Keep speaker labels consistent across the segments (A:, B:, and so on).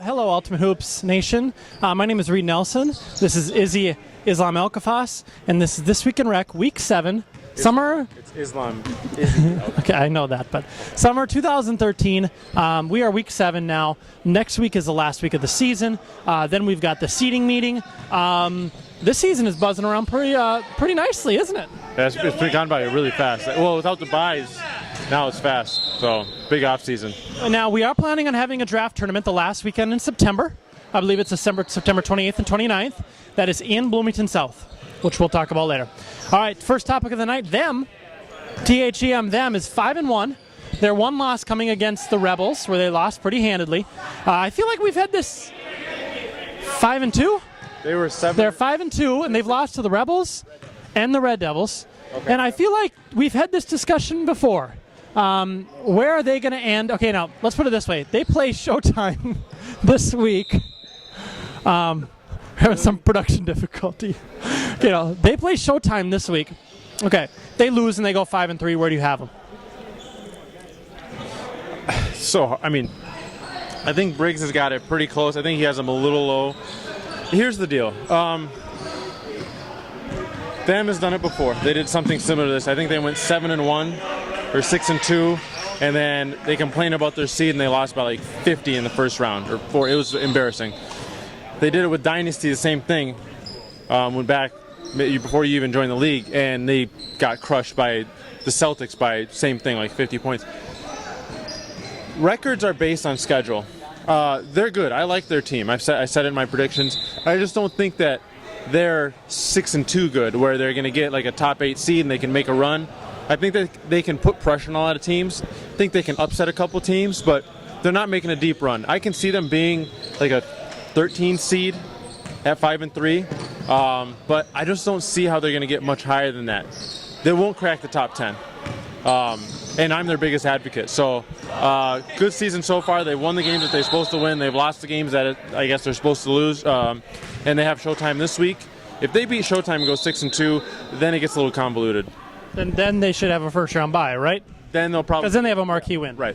A: Hello, Ultimate Hoops Nation. My name is Reid Nelson. This is Izzy Islam El Kafas, and this is This Week in Rec, Week 7. Summer.
B: It's Islam. Izzy.
A: Okay, I know that, but summer 2013. We are Week 7 now. Next week is the last week of the season. Then we've got the seeding meeting. This season is buzzing around pretty nicely, isn't it?
B: Yeah, it's been gone by really fast. Well, without the buys, now it's fast. So, big off season.
A: Now, we are planning on having a draft tournament the last weekend in September. I believe it's September 28th and 29th. That is in Bloomington South, which we'll talk about later. All right, first topic of the night, them, THEM, them is 5-1. Their one loss coming against the Rebels, where they lost pretty handedly. I feel like we've had this 5-2.
B: They were 7.
A: They're 5-2, and they've lost to the Rebels and the Red Devils.
B: Okay.
A: And I feel like we've had this discussion before. Where are they going to end? Okay, now, let's put it this way. They play Showtime this week. Having some production difficulty. They play Showtime this week. Okay, they lose and they go 5-3. Where do you have them?
B: So, I think Briggs has got it pretty close. I think he has them a little low. Here's the deal. Them has done it before. They did something similar to this. I think they went 7-1 or 6-2, and then they complained about their seed and they lost by like 50 in the first round or 4. It was embarrassing. They did it with Dynasty, the same thing. Went back before you even joined the league, and they got crushed by the Celtics by same thing, like 50 points. Records are based on schedule. They're good. I like their team. I said it in my predictions. I just don't think that they're 6-2 good, where they're going to get like a top 8 seed and they can make a run. I think that they can put pressure on a lot of teams. I think they can upset a couple teams, but they're not making a deep run. I can see them being like a 13 seed at 5-3, but I just don't see how they're going to get much higher than that. They won't crack the top 10. And I'm their biggest advocate. So, good season so far. They've won the games that they're supposed to win. They've lost the games that I guess they're supposed to lose. And they have Showtime this week. If they beat Showtime and go 6-2, then it gets a little convoluted.
A: And then they should have a first-round bye, right?
B: Then they'll probably...
A: Because then they have a marquee win.
B: Right.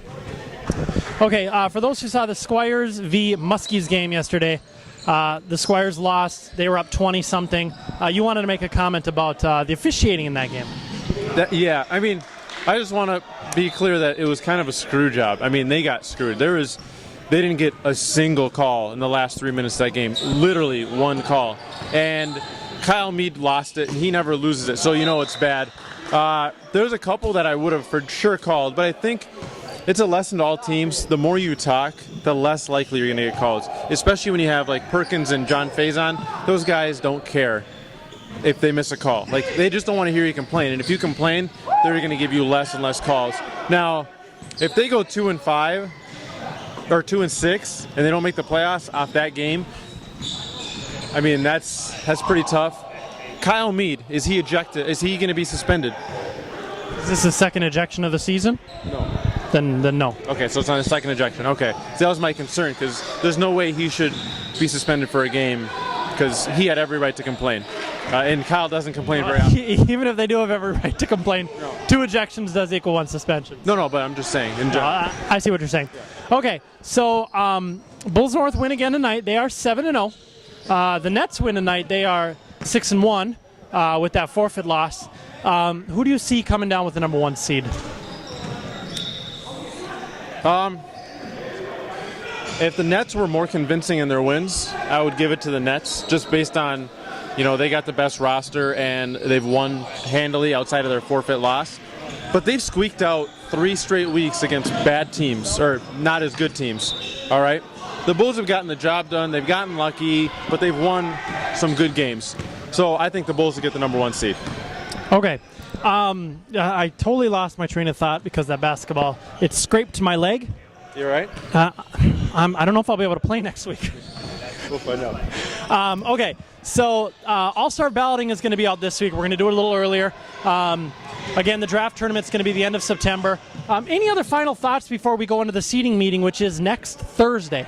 A: Okay, for those who saw the Squires v. Muskies game yesterday, the Squires lost. They were up 20-something. You wanted to make a comment about the officiating in that game.
B: I just want to be clear that it was kind of a screw job. They got screwed. They didn't get a single call in the last 3 minutes of that game. Literally one call. And Kyle Mead lost it, and he never loses it, so you know it's bad. There's a couple that I would have for sure called, but I think it's a lesson to all teams. The more you talk, the less likely you're going to get calls, especially when you have like Perkins and John Faison. Those guys don't care if they miss a call. Like, they just don't want to hear you complain, and if you complain, they're going to give you less and less calls. Now, if they go 2-5 or 2-6 and they don't make the playoffs off that game, that's pretty tough. Kyle Mead, is he ejected? Is he going to be suspended?
A: Is this the second ejection of the season?
B: No.
A: Then no.
B: Okay, so it's not a second ejection. Okay. So that was my concern, because there's no way he should be suspended for a game, because he had every right to complain. And Kyle doesn't complain very often.
A: Even if they do have every right to complain, 2 ejections does equal 1 suspension.
B: No, but I'm just saying.
A: I see what you're saying. Yeah. Okay, so Bulls North win again tonight. They are 7-0. The Nets win tonight. They are 6-1 with that forfeit loss. Who do you see coming down with the number 1 seed?
B: If the Nets were more convincing in their wins, I would give it to the Nets, just based on, they got the best roster and they've won handily outside of their forfeit loss. But they've squeaked out 3 straight weeks against bad teams, or not as good teams, all right? The Bulls have gotten the job done. They've gotten lucky, but they've won some good games. So I think the Bulls will get the number 1 seed.
A: Okay. I totally lost my train of thought because that basketball, it scraped my leg.
B: You're right.
A: I don't know if I'll be able to play next week.
B: We'll find out.
A: Okay, so All-Star balloting is going to be out this week. We're going to do it a little earlier. Again, the draft tournament's going to be the end of September. Any other final thoughts before we go into the seeding meeting, which is next Thursday?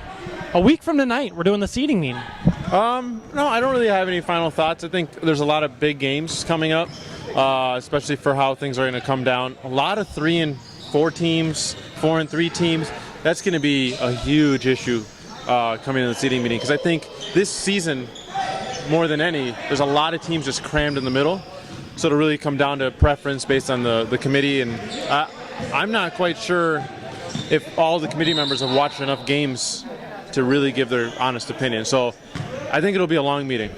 A: A week from tonight, we're doing the seeding meeting.
B: No, I don't really have any final thoughts. I think there's a lot of big games coming up, especially for how things are going to come down. A lot of 3-4 teams, 4-3 teams. That's going to be a huge issue coming to the seeding meeting, because I think this season, more than any, there's a lot of teams just crammed in the middle. So it'll really come down to preference based on the committee, and I'm not quite sure if all the committee members have watched enough games to really give their honest opinion. So I think it'll be a long meeting.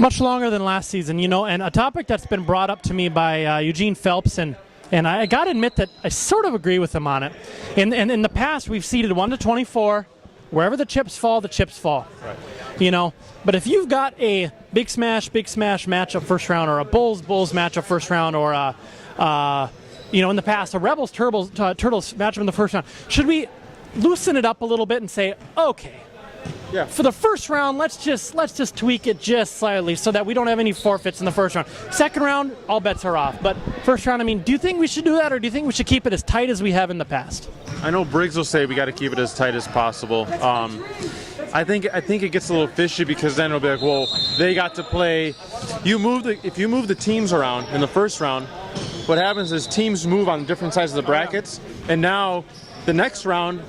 A: Much longer than last season, and a topic that's been brought up to me by Eugene Phelps, and I got to admit that I sort of agree with him on it. In the past, we've seeded 1 to 24. Wherever the chips fall, the chips fall. Right. But if you've got a big smash matchup first round, or a Bulls matchup first round, or in the past, a Rebels Turtles matchup in the first round, should we loosen it up a little bit and say, okay,
B: yeah,
A: for the first round, let's just tweak it just slightly so that we don't have any forfeits in the first round. Second round, all bets are off. But first round, do you think we should do that, or do you think we should keep it as tight as we have in the past?
B: I know Briggs will say we got to keep it as tight as possible. I think it gets a little fishy, because then it'll be like, well, they got to play. If you move the teams around in the first round, what happens is teams move on different sides of the brackets, and now the next round,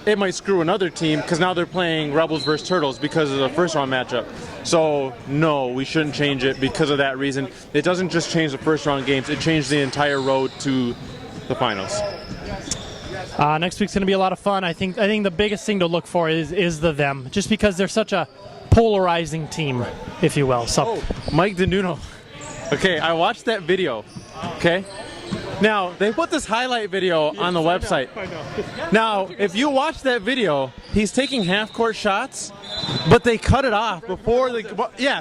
B: it might screw another team, because now they're playing Rebels versus Turtles because of the first round matchup. So no, we shouldn't change it because of that reason. It doesn't just change the first round games; it changed the entire road to the finals.
A: Next week's going to be a lot of fun. I think the biggest thing to look for is the them, just because they're such a polarizing team, if you will. So,
B: Mike DiNunno. Okay, I watched that video. Okay. Now, they put this highlight video on the website.
A: I know.
B: Now, if you watch that video, he's taking half-court shots, but they cut it off before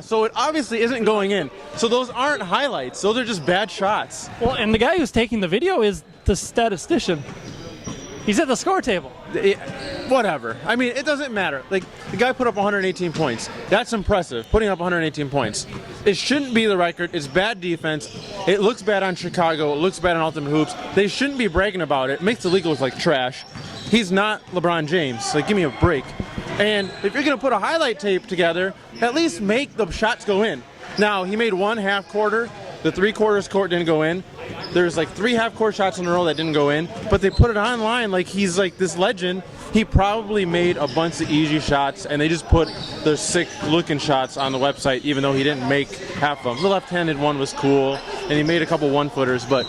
B: so it obviously isn't going in. So those aren't highlights. Those are just bad shots.
A: Well, and the guy who's taking the video is the statistician. He's at the score table.
B: Whatever. It doesn't matter. Like, the guy put up 118 points. That's impressive, putting up 118 points. It shouldn't be the record. It's bad defense. It looks bad on Chicago. It looks bad on Ultimate Hoops. They shouldn't be bragging about it. It makes the league look like trash. He's not LeBron James. Like, give me a break. And if you're going to put a highlight tape together, at least make the shots go in. Now, he made one half-quarter. The three-quarters court didn't go in. There's like 3 half-court shots in a row that didn't go in, but they put it online like he's like this legend. He probably made a bunch of easy shots, and they just put the sick-looking shots on the website, even though he didn't make half of them. The left-handed one was cool, and he made a couple one-footers, but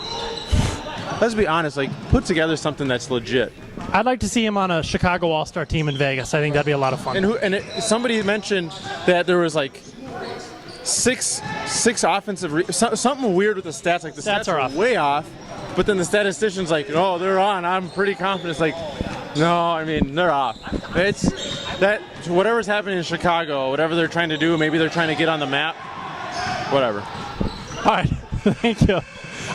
B: let's be honest, like, put together something that's legit.
A: I'd like to see him on a Chicago All-Star team in Vegas. I think that'd be a lot of fun.
B: Somebody mentioned that there was like six offensive something weird with the stats. Like, the stats are
A: off.
B: Way off, but then the statistician's like, oh, they're on. I'm pretty confident. It's like, no, they're off. It's that whatever's happening in Chicago, whatever they're trying to do, maybe they're trying to get on the map. Whatever.
A: All right, thank you. All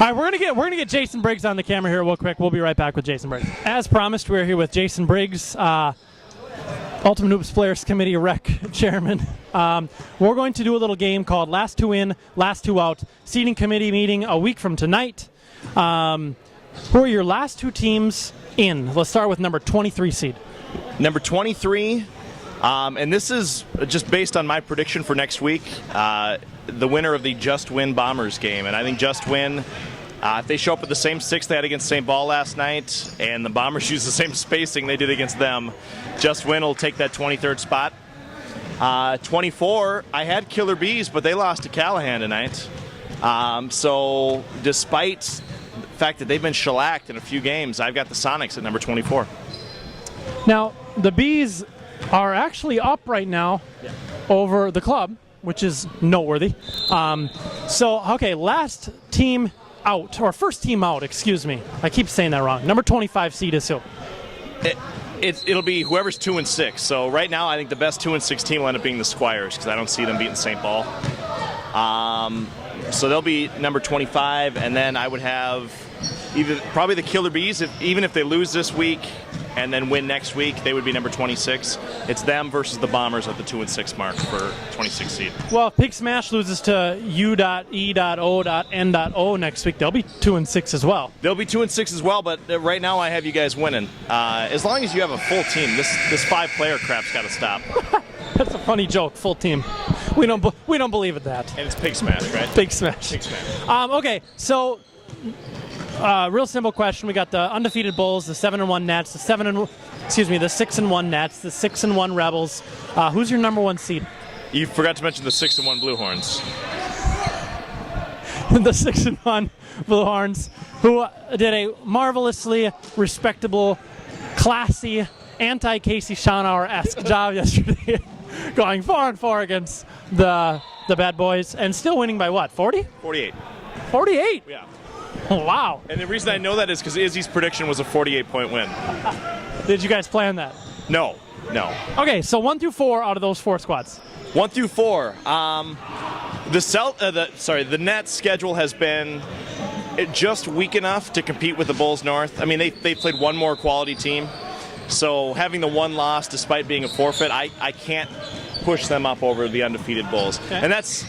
A: right, we're gonna get Jason Briggs on the camera here real quick. We'll be right back with Jason Briggs. As promised, we're here with Jason Briggs, Ultimate Hoops Players Committee Rec Chairman. We're going to do a little game called Last Two In, Last Two Out. Seating committee meeting a week from tonight. Who are your last 2 teams in? Let's start with number 23 seed.
C: Number 23, and this is just based on my prediction for next week, the winner of the Just Win Bombers game. And I think Just Win, if they show up with the same 6 they had against St. Paul last night, and the Bombers use the same spacing they did against them, Just Win will take that 23rd spot. 24, I had Killer Bees, but they lost to Callahan tonight. So despite the fact that they've been shellacked in a few games, I've got the Sonics at number 24.
A: Now, the Bees are actually up right now over the club, which is noteworthy. Last team out, or first team out, excuse me. I keep saying that wrong. Number 25 seed is who?
C: It'll be whoever's 2 and 6. So right now, I think the best 2 and 6 team will end up being the Squires, because I don't see them beating St. Paul. So they'll be number 25, and then I would have probably the Killer Bees. Even if they lose this week and then win next week, they would be number 26. It's them versus the Bombers at the 2 and 6 mark for 26 seed.
A: Well, if Pig Smash loses to U.E.O.N.O next week, they'll be 2 and 6 as well.
C: They'll be 2 and 6 as well, but right now I have you guys winning. As long as you have a full team, this 5-player crap's got to stop.
A: That's a funny joke. Full team. We don't believe in that.
C: And it's Pig Smash, right?
A: Pig Smash.
C: Pig Smash.
A: Okay, so Real simple question. We got the undefeated Bulls, the 7-1 Nets, the 6-1 Nets, the 6-1 Rebels. Who's your number one seed?
C: You forgot to mention the 6-1 Blue Horns.
A: The 6-1 Blue Horns, who did a marvelously respectable, classy, anti-Casey Schonauer-esque job yesterday, going 4-4 against the bad boys, and still winning by what, 40?
C: 48.
A: 48?
C: Yeah.
A: Wow.
C: And the reason I know that is because Izzy's prediction was a 48-point win.
A: Did you guys plan that?
C: No.
A: Okay, so 1 through 4 out of those 4 squads.
C: 1 through 4. The Nets' schedule has been just weak enough to compete with the Bulls North. I mean, they played one more quality team, so having the one loss despite being a forfeit, I can't push them up over the undefeated Bulls. Okay. And that's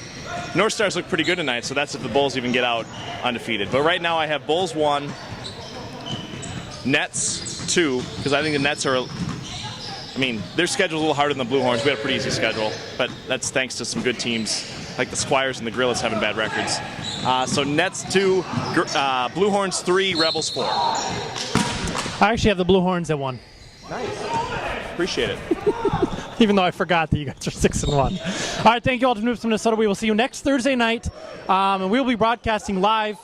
C: North Stars look pretty good tonight, so that's if the Bulls even get out undefeated. But right now I have Bulls 1, Nets 2, because I think the Nets are. I mean, their schedule's a little harder than the Blue Horns. We had a pretty easy schedule, but that's thanks to some good teams like the Squires and the Gorillas having bad records. So Nets 2, Blue Horns 3, Rebels 4.
A: I actually have the Blue Horns at 1.
C: Nice. Appreciate it.
A: Even though I forgot that you guys are 6-1. All right, thank you all to Noops, Minnesota. We will see you next Thursday night, and we'll be broadcasting live.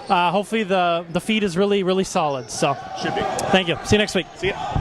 A: Hopefully the feed is really, really solid. So
C: should be.
A: Thank you. See you next week.
C: See ya.